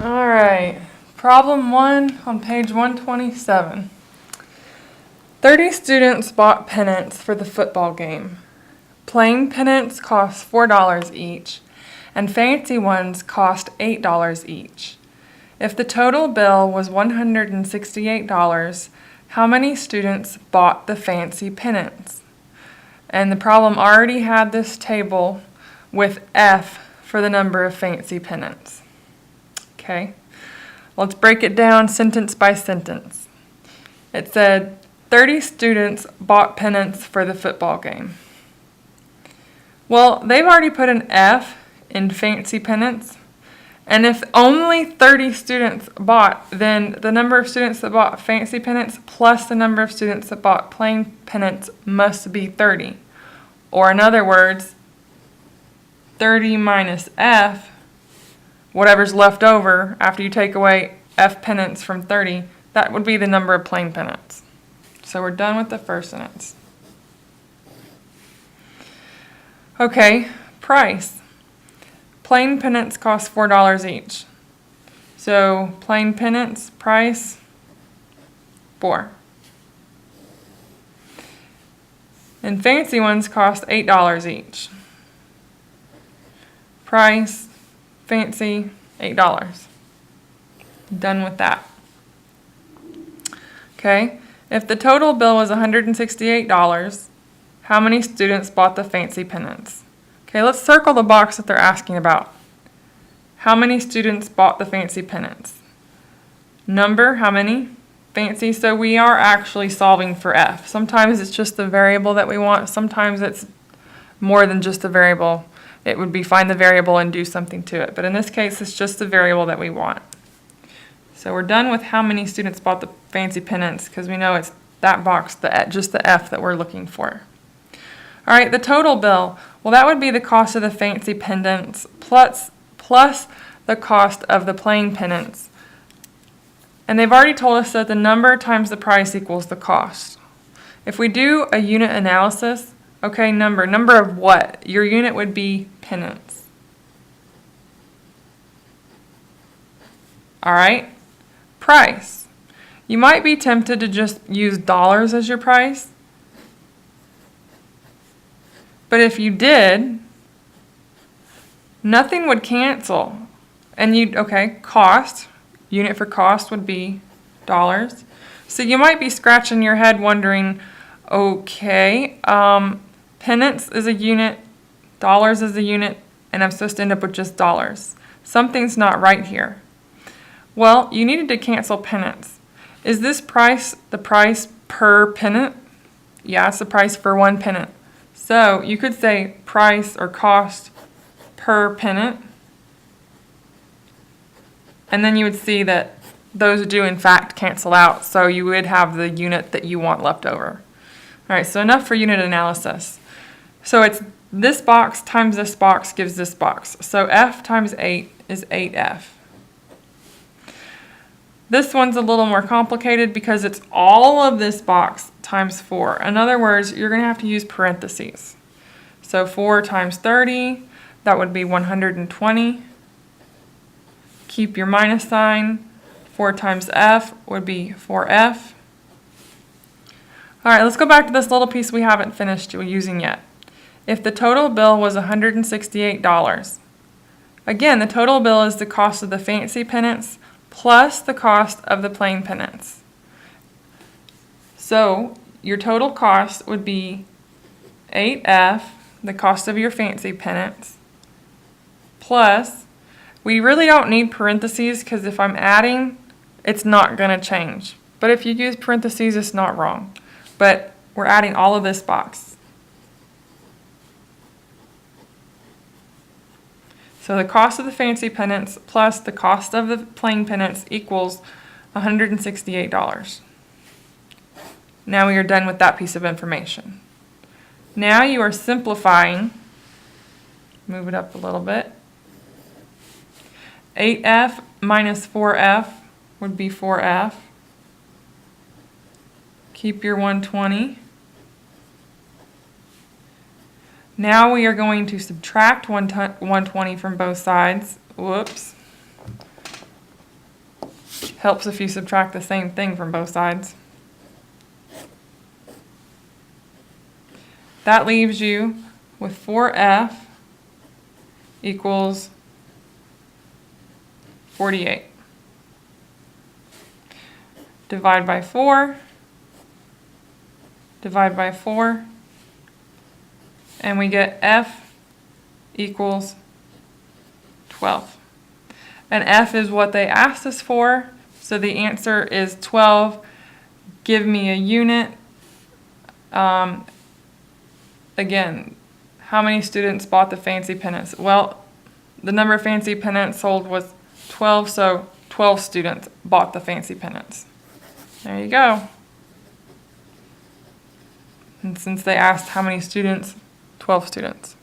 All right, problem 1 on page 127. 30 students bought pennants for the football game. Plain pennants cost $4 each, and fancy ones cost $8 each. If the total bill was $168, how many students bought the fancy pennants? And the problem already had this table with F for the number of fancy pennants. Okay, let's break it down sentence by sentence. It said 30 students bought pennants for the football game. Well, they've already put an F in fancy pennants, and if only 30 students bought, then the number of students that bought fancy pennants plus the number of students that bought plain pennants must be 30. Or in other words, 30 minus F, whatever's left over after you take away F pennants from 30, that would be the number of plain pennants. So we're done with the first sentence. Okay, price. Plain pennants cost $4 each. So plain pennants, price, 4. And fancy ones cost $8 each. Price, fancy, $8. Done with that. Okay, if the total bill was $168, how many students bought the fancy pennants? Okay, let's circle the box that they're asking about. How many students bought the fancy pennants? Number, how many? Fancy, so we are actually solving for F. Sometimes it's just the variable that we want. Sometimes it's more than just a variable. It would be find the variable and do something to it. But in this case, it's just the variable that we want. So we're done with how many students bought the fancy pennants because we know it's that box, just the F that we're looking for. All right, the total bill. Well, that would be the cost of the fancy pendants plus the cost of the plain pennants. And they've already told us that the number times the price equals the cost. If we do a unit analysis, okay, number of what? Your unit would be pennants. All right, price. You might be tempted to just use dollars as your price. But if you did, nothing would cancel. And cost, unit for cost would be dollars. So you might be scratching your head wondering, okay, pennants is a unit, dollars is a unit, and I'm supposed to end up with just dollars. Something's not right here. Well, you needed to cancel pennants. Is this price the price per pennant? Yeah, it's the price for one pennant. So you could say price or cost per pennant. And then you would see that those do in fact cancel out. So you would have the unit that you want left over. All right, so enough for unit analysis. So it's this box times this box gives this box. So F times 8 is 8F. This one's a little more complicated because it's all of this box times 4. In other words, you're going to have to use parentheses. So 4 times 30, that would be 120. Keep your minus sign. 4 times F would be 4F. All right, let's go back to this little piece we haven't finished using yet. If the total bill was $168, again, the total bill is the cost of the fancy pennants plus the cost of the plain pennants. So your total cost would be 8F, the cost of your fancy pennants, plus, we really don't need parentheses because if I'm adding, it's not going to change. But if you use parentheses, it's not wrong. But we're adding all of this box. So the cost of the fancy pennants plus the cost of the plain pennants equals $168. Now we are done with that piece of information. Now you are simplifying. Move it up a little bit. 8F minus 4F would be 4F. Keep your 120. Now we are going to subtract 120 from both sides. Whoops. Helps if you subtract the same thing from both sides. That leaves you with 4F equals 48. Divide by 4, divide by 4, and we get F equals 12. And F is what they asked us for, so the answer is 12. Give me a unit. Again, how many students bought the fancy pennants? Well, the number of fancy pennants sold was 12, so 12 students bought the fancy pennants. There you go. And since they asked how many students, 12 students.